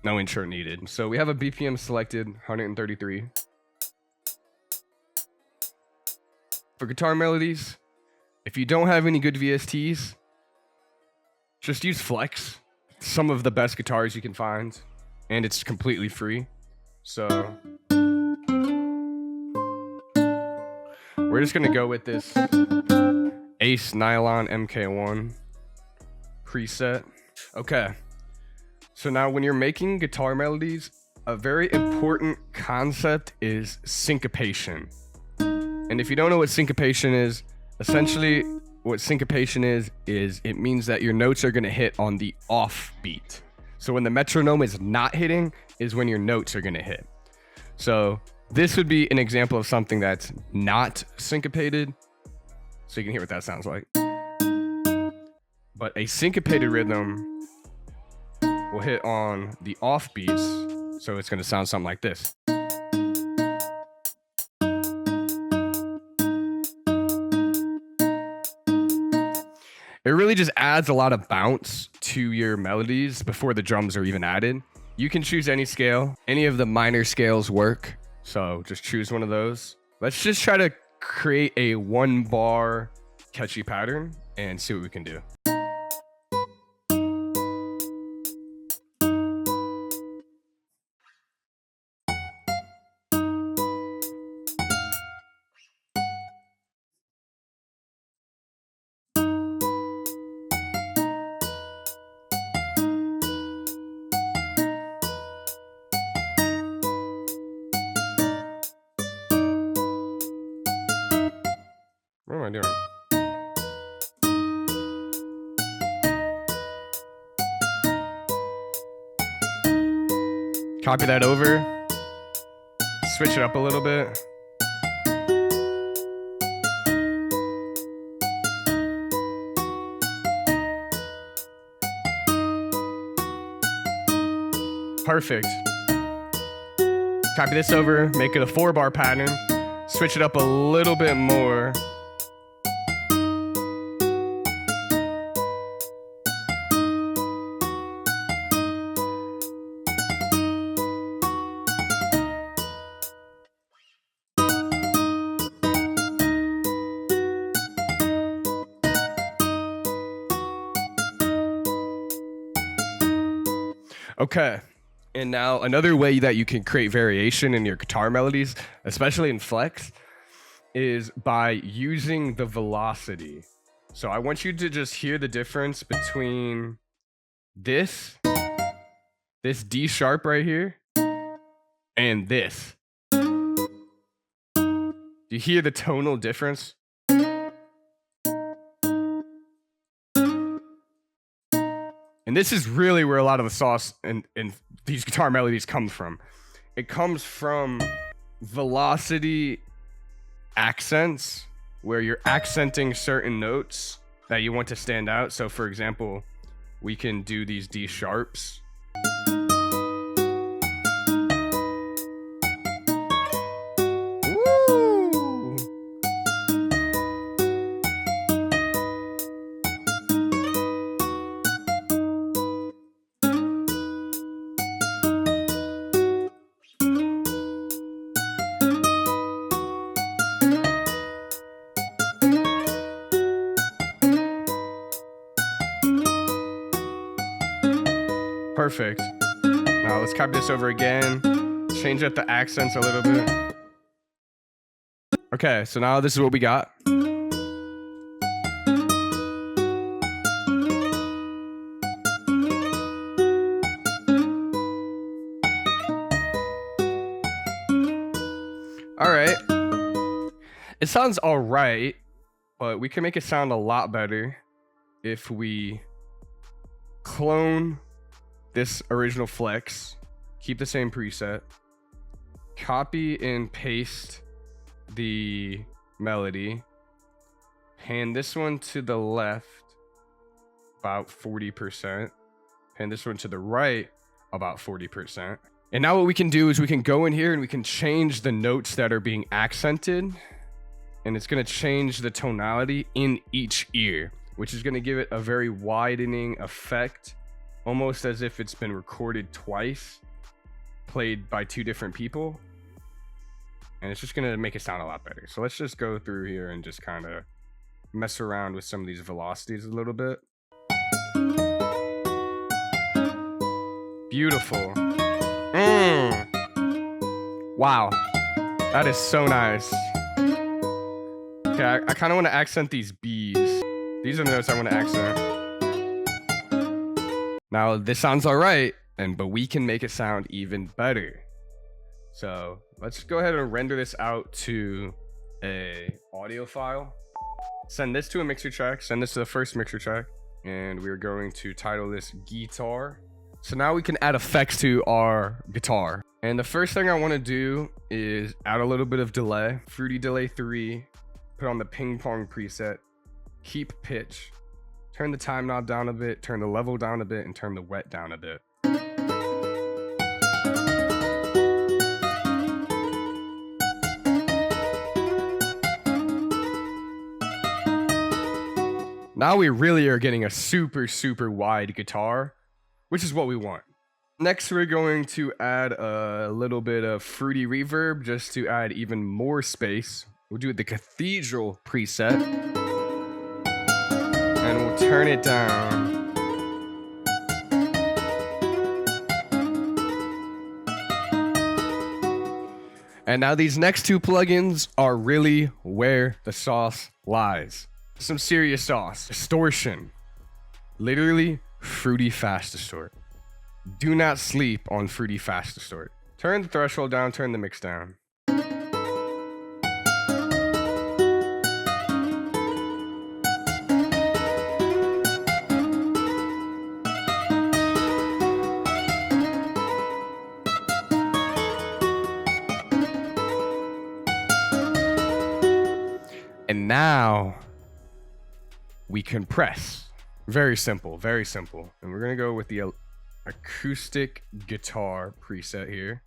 No intro needed. So we have a BPM selected, 133. For guitar melodies, if you don't have any good VSTs, just use Flex. Some of the best guitars you can find, and it's completely free. So we're just gonna go with this Ace Nylon MK1 preset. Okay. So now when you're making guitar melodies, a very important concept is syncopation. And if you don't know what syncopation is, essentially what syncopation is it means that your notes are gonna hit on the off beat. So when the metronome is not hitting is when your notes are gonna hit. So this would be an example of something that's not syncopated. So you can hear what that sounds like. But a syncopated rhythm will hit on the off beats, so it's gonna sound something like this. It really just adds a lot of bounce to your melodies before the drums are even added. You can choose any scale. Any of the minor scales work, so just choose one of those. Let's just try to create a 1-bar catchy pattern and see what we can do. What am I doing? Copy that over. Switch it up a little bit. Perfect. Copy this over, make it a 4-bar pattern. Switch it up a little bit more. Okay, and now another way that you can create variation in your guitar melodies, especially in Flex, is by using the velocity. So I want you to just hear the difference between this D sharp right here, and this. Do you hear the tonal difference? And this is really where a lot of the sauce in these guitar melodies comes from. It comes from velocity accents, where you're accenting certain notes that you want to stand out. So for example, we can do these D sharps. Woo! Perfect. Now let's copy this over again. Change up the accents a little bit. Okay, so now this is what we got. All right. It sounds all right, but we can make it sound a lot better if we clone this original Flex, keep the same preset, copy and paste the melody, pan this one to the left about 40%, pan this one to the right about 40%. And now what we can do is we can go in here and we can change the notes that are being accented, and it's going to change the tonality in each ear, which is going to give it a very widening effect almost as if it's been recorded twice, played by two different people. And it's just gonna make it sound a lot better. So let's just go through here and just kind of mess around with some of these velocities a little bit. Beautiful. Wow, that is so nice. Okay, I kind of want to accent these B's. These are the notes I want to accent. Now this sounds all right, but we can make it sound even better. So let's go ahead and render this out to a audio file. Send this to a mixer track. Send this to the first mixer track, and we're going to title this guitar. So now we can add effects to our guitar. And the first thing I want to do is add a little bit of delay. Fruity Delay 3, put on the ping pong preset, keep pitch, turn the time knob down a bit, turn the level down a bit, and turn the wet down a bit. Now we really are getting a super, super wide guitar, which is what we want. Next, we're going to add a little bit of fruity reverb just to add even more space. We'll do the cathedral preset, and we'll turn it down. And now these next two plugins are really where the sauce lies. Some serious sauce. Distortion. Literally fruity fast distort. Do not sleep on fruity fast distort. Turn the threshold down, turn the mix down. And now we compress. Very simple, very simple. And we're gonna go with the acoustic guitar preset here.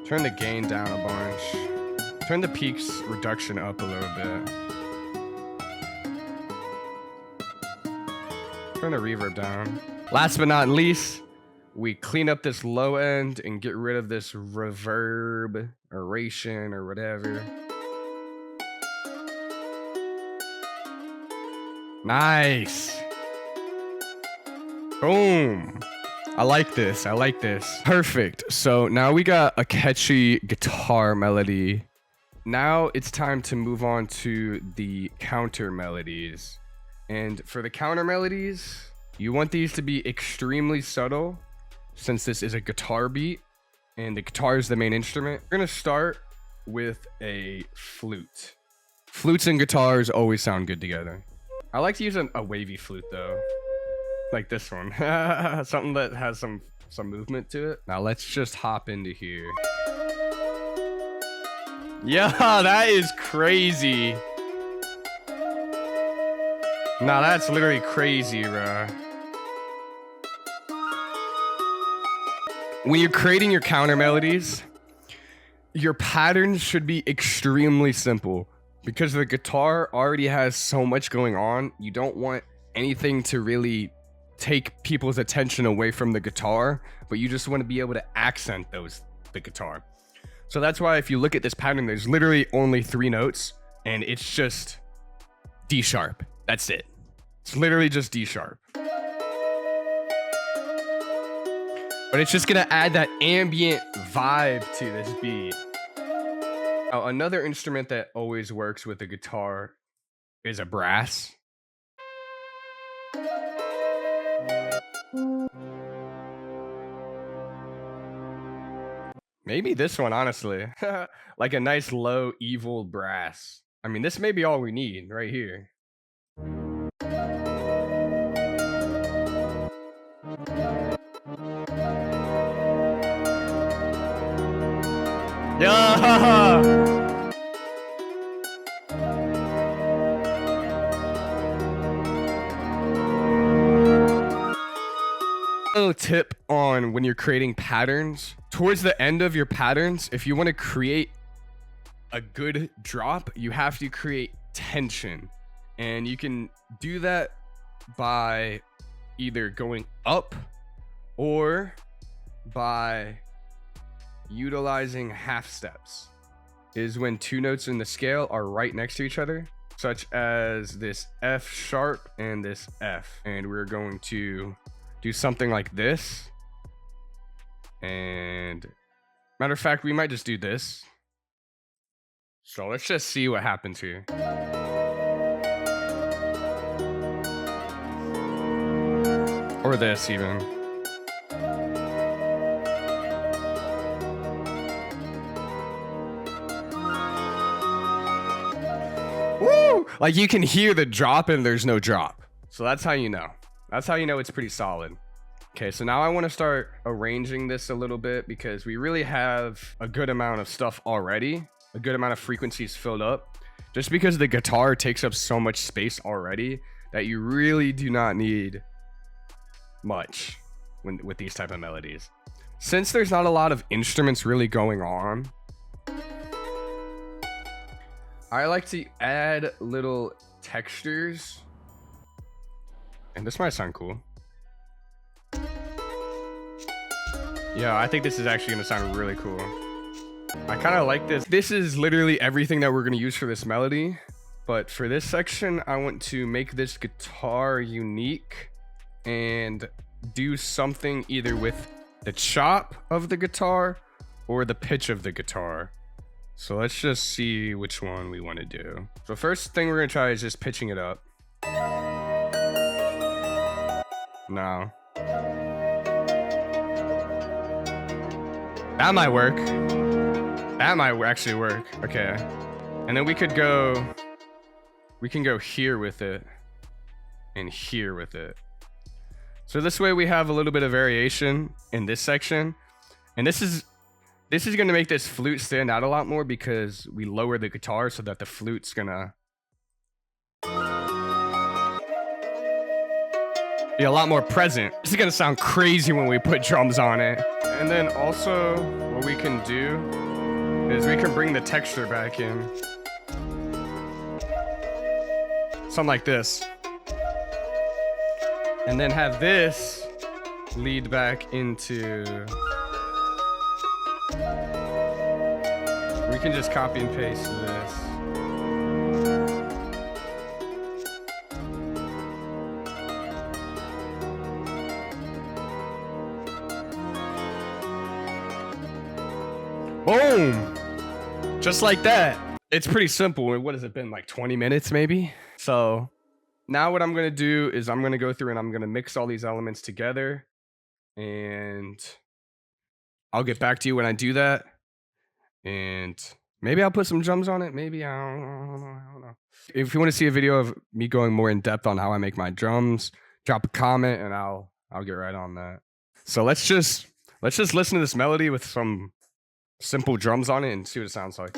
Turn the gain down a bunch. Turn the peaks reduction up a little bit. Turn the reverb down. Last but not least, we clean up this low end and get rid of this reverb, oration, or whatever. Nice. Boom. I like this. I like this. Perfect. So now we got a catchy guitar melody. Now it's time to move on to the counter melodies. And for the counter melodies, you want these to be extremely subtle, since this is a guitar beat and the guitar is the main instrument. We're gonna start with a flute. Flutes and guitars always sound good together. I like to use a wavy flute though, like this one. Something that has some movement to it. Now let's just hop into here. Yeah, that is crazy. Nah, that's literally crazy, bro. When you're creating your counter melodies, your patterns should be extremely simple. Because the guitar already has so much going on, you don't want anything to really take people's attention away from the guitar, but you just want to be able to accent the guitar. So that's why if you look at this pattern, there's literally only 3 notes, and it's just D sharp. That's it. It's literally just D sharp. But it's just gonna add that ambient vibe to this beat. Now, another instrument that always works with a guitar is a brass. Maybe this one, honestly. Like a nice low evil brass. I mean, this may be all we need right here. Yeah. Little tip on when you're creating patterns. Towards the end of your patterns, if you want to create a good drop, you have to create tension. And you can do that by either going up or by utilizing half steps. Is when two notes in the scale are right next to each other, such as this F sharp and this F. And we're going to do something like this. And matter of fact, we might just do this. So let's just see what happens here. Or this even. Woo! Like you can hear the drop and there's no drop. So that's how you know. That's how you know it's pretty solid. Okay, so now I want to start arranging this a little bit because we really have a good amount of stuff already. A good amount of frequencies filled up. Just because the guitar takes up so much space already that you really do not need much with these type of melodies. Since there's not a lot of instruments really going on, I like to add little textures. And this might sound cool. Yeah, I think this is actually gonna sound really cool. I kind of like this. This is literally everything that we're gonna use for this melody. But for this section, I want to make this guitar unique and do something either with the chop of the guitar or the pitch of the guitar. So let's just see which one we want to do. So first thing we're gonna try is just pitching it up. No. That might work. That might actually work. Okay. And then we can go here with it and here with it. So this way we have a little bit of variation in this section. And this is going to make this flute stand out a lot more because we lower the guitar so that the flute's gonna be a lot more present. This is gonna sound crazy when we put drums on it. And then also what we can do is we can bring the texture back in. Something like this. And then have this lead back into... We can just copy and paste this. Boom! Just like that. It's pretty simple. What has it been, like 20 minutes maybe? So now what I'm gonna do is I'm gonna go through and I'm gonna mix all these elements together. And I'll get back to you when I do that. And maybe I'll put some drums on it. Maybe I don't know. If you want to see a video of me going more in depth on how I make my drums, drop a comment and I'll get right on that. So let's just listen to this melody with some simple drums on it and see what it sounds like.